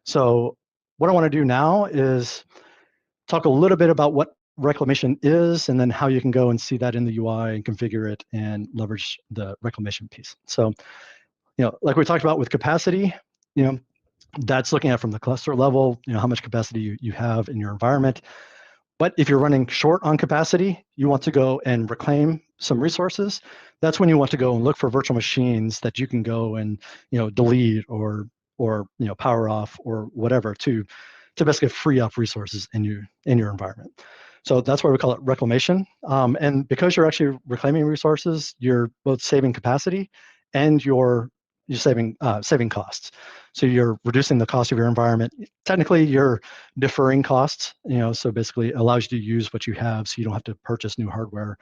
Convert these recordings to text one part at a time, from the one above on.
So what I want to do now is talk a little bit about what reclamation is, and then how you can go and see that in the UI and configure it and leverage the reclamation piece. So, like we talked about with capacity, that's looking at from the cluster level, how much capacity you have in your environment. But if you're running short on capacity, you want to go and reclaim some resources. That's when you want to go and look for virtual machines that you can go and delete or power off or whatever to basically free up resources in your environment. So that's why we call it reclamation. And because you're actually reclaiming resources, you're both saving capacity and you're saving costs. So you're reducing the cost of your environment. Technically, you're deferring costs. So basically, it allows you to use what you have, so you don't have to purchase new hardware,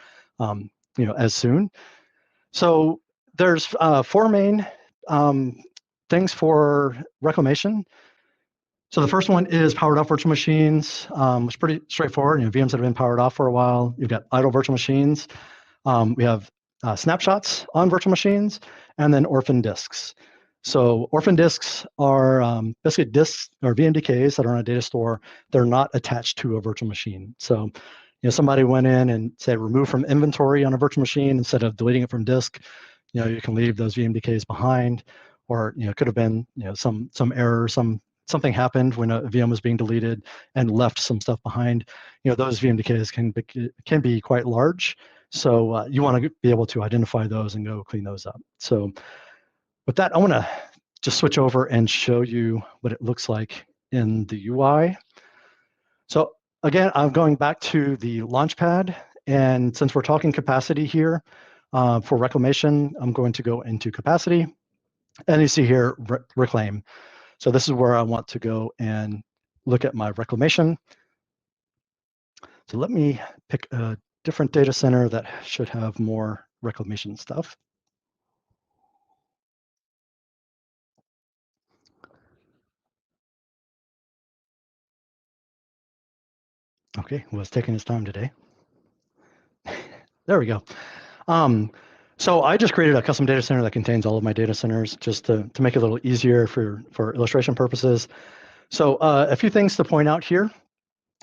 as soon. So there's 4 main things for reclamation. So the first one is powered off virtual machines. It's pretty straightforward. VMs that have been powered off for a while. You've got idle virtual machines. We have snapshots on virtual machines, and then orphan disks. So orphan disks are basically disks or VMDKs that are on a data store. They're not attached to a virtual machine. So somebody went in and said remove from inventory on a virtual machine instead of deleting it from disk. You can leave those VMDKs behind, or it could have been some error, something happened when a VM was being deleted and left some stuff behind. Those VMDKs can be quite large. So you want to be able to identify those and go clean those up. So with that, I want to just switch over and show you what it looks like in the UI. So again, I'm going back to the Launchpad. And since we're talking capacity here for reclamation, I'm going to go into capacity. And you see here, reclaim. So this is where I want to go and look at my reclamation. So let me pick a different data center that should have more reclamation stuff. Okay, well, it's taking its time today. There we go. So I just created a custom data center that contains all of my data centers just to make it a little easier for illustration purposes. So a few things to point out here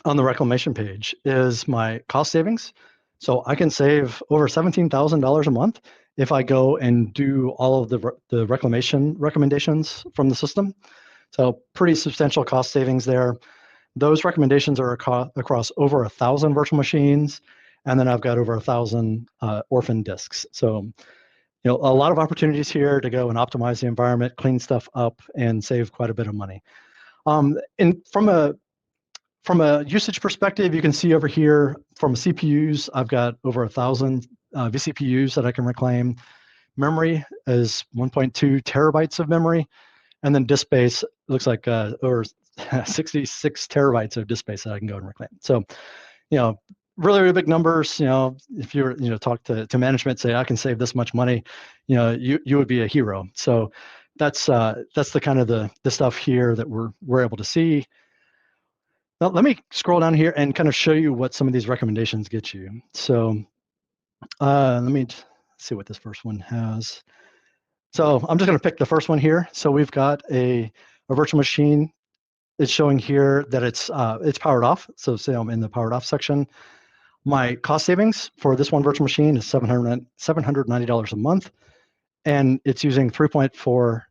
on the reclamation page is my cost savings. So I can save over $17,000 a month if I go and do all of the reclamation recommendations from the system. So pretty substantial cost savings there. Those recommendations are across over 1,000 virtual machines, and then I've got over 1,000 orphan disks. So a lot of opportunities here to go and optimize the environment, clean stuff up, and save quite a bit of money. And from a usage perspective, you can see over here from CPUs, I've got over 1,000 vCPUs that I can reclaim. Memory is 1.2 terabytes of memory, and then disk space looks like over 66 terabytes of disk space that I can go and reclaim. So, really, really big numbers. If you're talk to management, say I can save this much money, you would be a hero. So that's the kind of the stuff here that we're able to see. Now, let me scroll down here and kind of show you what some of these recommendations get you. So let me see what this first one has. So I'm just going to pick the first one here. So we've got a virtual machine. It's showing here that it's powered off. So say I'm in the powered off section. My cost savings for this one virtual machine is $790 a month, and it's using 3.4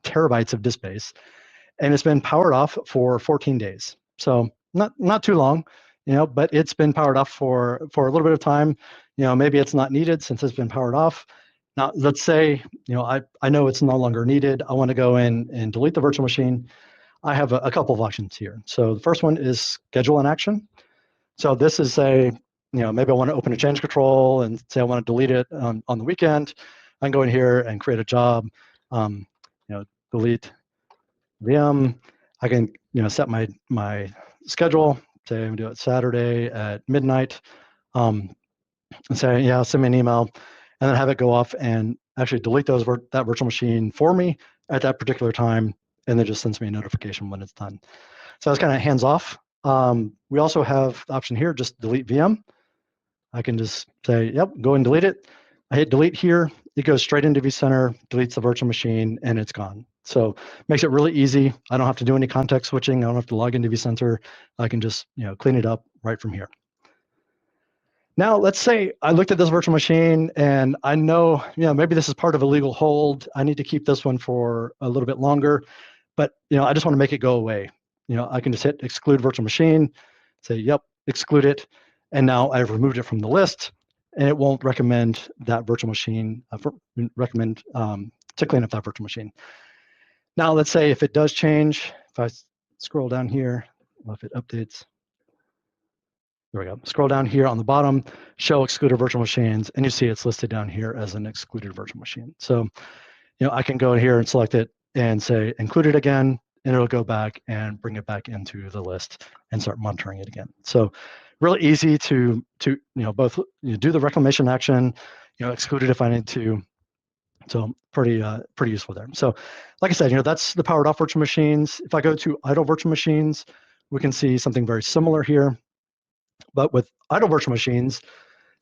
terabytes of disk space, and it's been powered off for 14 days. So not too long, but it's been powered off for a little bit of time. Maybe it's not needed since it's been powered off. Now, let's say, I know it's no longer needed. I want to go in and delete the virtual machine. I have a couple of options here. So the first one is schedule an action. So this is maybe I want to open a change control and say I want to delete it on the weekend. I can go in here and create a job, delete VM. I can set my schedule. Say I'm going to do it Saturday at midnight, and say send me an email, and then have it go off and actually delete that virtual machine for me at that particular time, and then just sends me a notification when it's done. So it's kind of hands off. We also have the option here, just delete VM. I can just say, yep, go and delete it. I hit delete here, it goes straight into vCenter, deletes the virtual machine, and it's gone. So makes it really easy. I don't have to do any context switching. I don't have to log into vCenter. I can just clean it up right from here. Now, let's say I looked at this virtual machine and I know, maybe this is part of a legal hold. I need to keep this one for a little bit longer, but I just want to make it go away. I can just hit exclude virtual machine, say, yep, exclude it. And now I've removed it from the list, and it won't recommend that virtual machine, recommend to clean up that virtual machine. Now, let's say if it does change, if I scroll down here, well, if it updates, there we go. Scroll down here on the bottom, show excluded virtual machines, and you see it's listed down here as an excluded virtual machine. So, I can go here and select it and say include it again, and it'll go back and bring it back into the list and start monitoring it again. So, really easy to both do the reclamation action, exclude it if I need to. So pretty useful there. So, like I said, that's the powered off virtual machines. If I go to idle virtual machines, we can see something very similar here. But with idle virtual machines,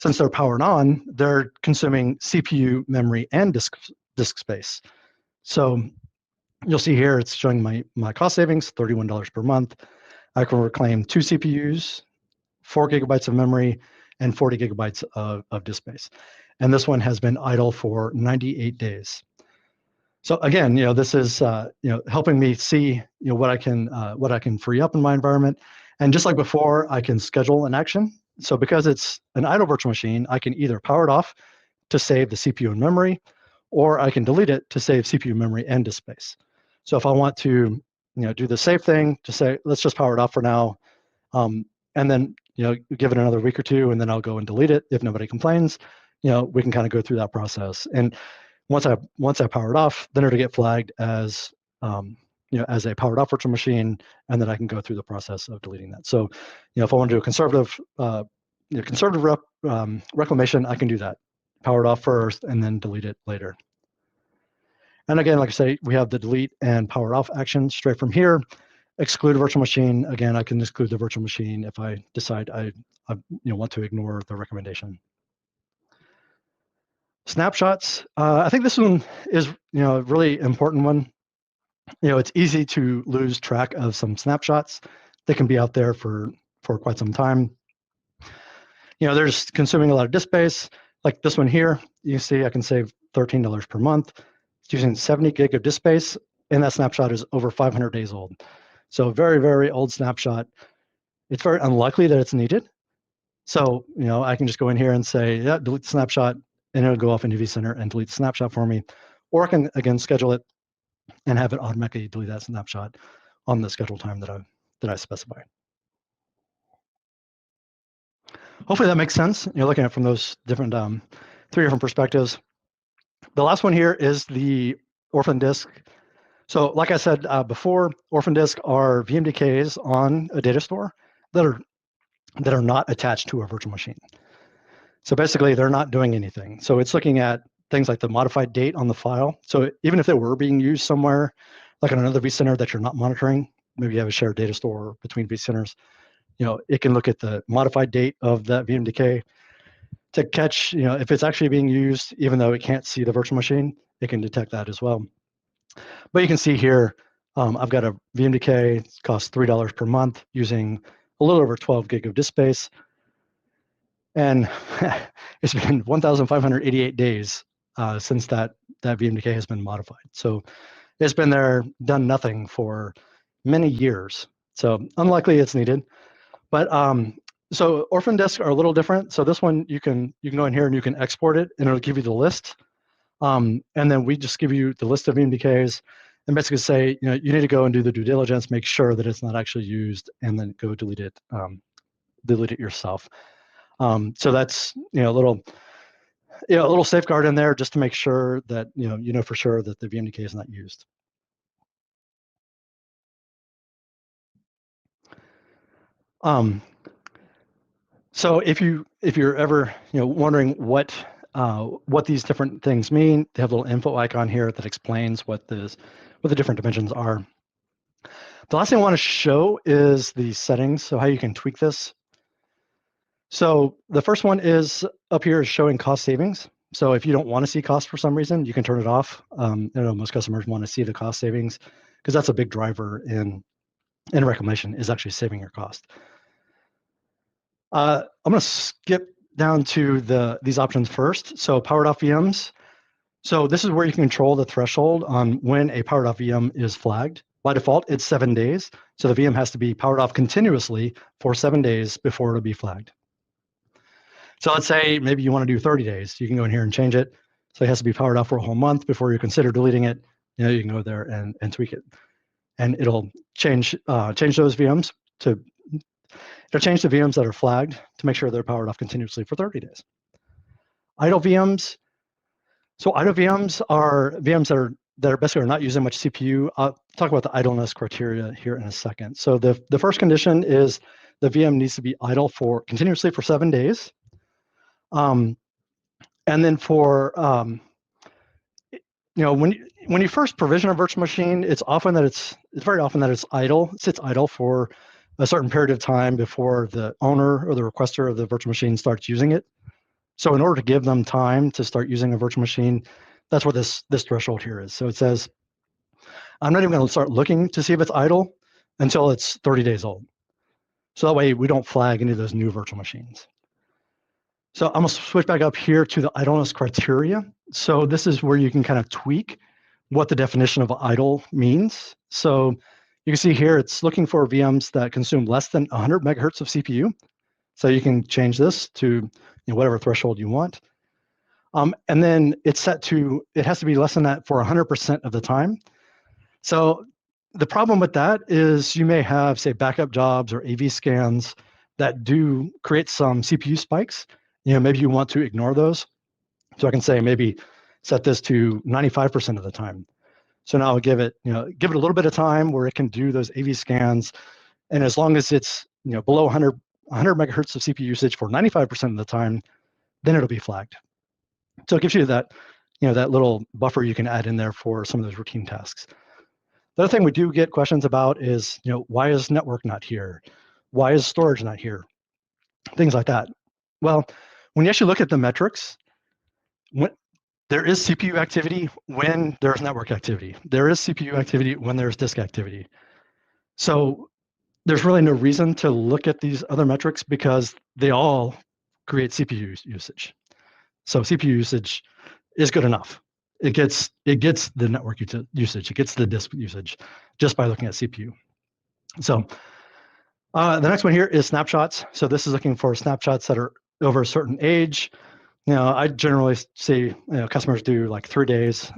since they're powered on, they're consuming CPU, memory, and disk space. So you'll see here it's showing my cost savings, $31 per month. I can reclaim 2 CPUs, 4 gigabytes of memory, and 40 gigabytes of disk space. And this one has been idle for 98 days. So again, this is helping me see what I can free up in my environment. And just like before, I can schedule an action. So because it's an idle virtual machine, I can either power it off to save the CPU and memory, or I can delete it to save CPU, memory, and disk space. So if I want to do the save thing, to say, let's just power it off for now, and then give it another week or two, and then I'll go and delete it if nobody complains. We can kind of go through that process. And once I power it off, then it'll get flagged as as a powered off virtual machine, and then I can go through the process of deleting that. So, if I want to do a conservative reclamation, I can do that. Power it off first, and then delete it later. And again, like I say, we have the delete and power off action straight from here. Exclude virtual machine. Again, I can exclude the virtual machine if I decide I want to ignore the recommendation. Snapshots. I think this one is a really important one. It's easy to lose track of some snapshots that can be out there for quite some time. They're just consuming a lot of disk space. Like this one here, you see I can save $13 per month. It's using 70 gig of disk space, and that snapshot is over 500 days old. So very, very old snapshot. It's very unlikely that it's needed. So, I can just go in here and say, yeah, delete the snapshot, and it'll go off into vCenter and delete the snapshot for me. Or I can, again, schedule it and have it automatically delete that snapshot on the schedule time that I specify. Hopefully that makes sense. You're looking at it from those different 3 different perspectives. The last one here is the orphan disk. So like I said before, orphan disk are VMDKs on a data store that are not attached to a virtual machine. So basically, they're not doing anything. So it's looking at things like the modified date on the file. So even if they were being used somewhere, like on another vCenter that you're not monitoring, maybe you have a shared data store between vCenters, it can look at the modified date of that VMDK to catch, if it's actually being used, even though it can't see the virtual machine, it can detect that as well. But you can see here, I've got a VMDK, it costs $3 per month, using a little over 12 gig of disk space. And it's been 1,588 days since that VMDK has been modified. So it's been there, done nothing for many years. So unlikely it's needed. But so orphan disks are a little different. So this one, you can go in here and you can export it, and it'll give you the list. And then we just give you the list of VMDKs and basically say, you need to go and do the due diligence, make sure that it's not actually used, and then go delete it yourself. So that's a little safeguard in there just to make sure that you know for sure that the VMDK is not used. So if you're ever wondering what these different things mean, they have a little info icon here that explains what the different dimensions are. The last thing I want to show is the settings, so how you can tweak this. So the first one is up here is showing cost savings. So if you don't want to see cost for some reason, you can turn it off. I know most customers want to see the cost savings because that's a big driver in reclamation, is actually saving your cost. I'm going to skip down to these options first. So powered off VMs. So this is where you can control the threshold on when a powered off VM is flagged. By default, it's 7 days. So the VM has to be powered off continuously for 7 days before it'll be flagged. So let's say maybe you want to do 30 days. You can go in here and change it. So it has to be powered off for a whole month before you consider deleting it. You can go there and tweak it. And it'll change those VMs to, it'll change the VMs that are flagged to make sure they're powered off continuously for 30 days. Idle VMs. So idle VMs are VMs that are basically not using much CPU. I'll talk about the idleness criteria here in a second. So the first condition is the VM needs to be idle continuously for 7 days. And then for when you first provision a virtual machine, it's very often that it's idle. It sits idle for a certain period of time before the owner or the requester of the virtual machine starts using it. So in order to give them time to start using a virtual machine, that's what this threshold here is. So it says, I'm not even going to start looking to see if it's idle until it's 30 days old. So that way we don't flag any of those new virtual machines. So I'm going to switch back up here to the idleness criteria. So this is where you can kind of tweak what the definition of idle means. So you can see here, it's looking for VMs that consume less than 100 megahertz of CPU. So you can change this to whatever threshold you want. And then it's set to, it has to be less than that for 100% of the time. So the problem with that is you may have, say, backup jobs or AV scans that do create some CPU spikes. Maybe you want to ignore those. So I can say maybe set this to 95% of the time. So now I'll give it a little bit of time where it can do those AV scans. And as long as it's below 100 megahertz of CPU usage for 95% of the time, then it'll be flagged. So it gives you that, that little buffer you can add in there for some of those routine tasks. The other thing we do get questions about is, why is network not here? Why is storage not here? Things like that. Well, when you actually look at the metrics, there is CPU activity when there's network activity. There is CPU activity when there's disk activity. So there's really no reason to look at these other metrics because they all create CPU usage. So CPU usage is good enough. It gets the network usage, it gets the disk usage just by looking at CPU. So the next one here is snapshots. So this is looking for snapshots that are over a certain age. I generally see customers do like 3 days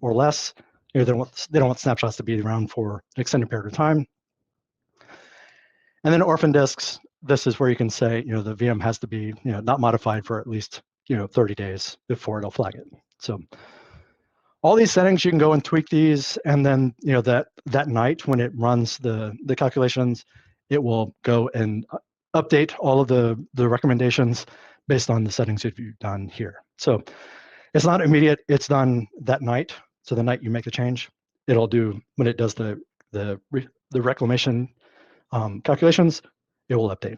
or less. They don't want snapshots to be around for an extended period of time. And then orphan disks. This is where you can say the VM has to be not modified for at least 30 days before it'll flag it. So all these settings, you can go and tweak these, and then that night when it runs the calculations, it will go and update all of the recommendations based on the settings that you've done here. So it's not immediate, it's done that night. So the night you make the change, it'll do, when it does the reclamation calculations, it will update.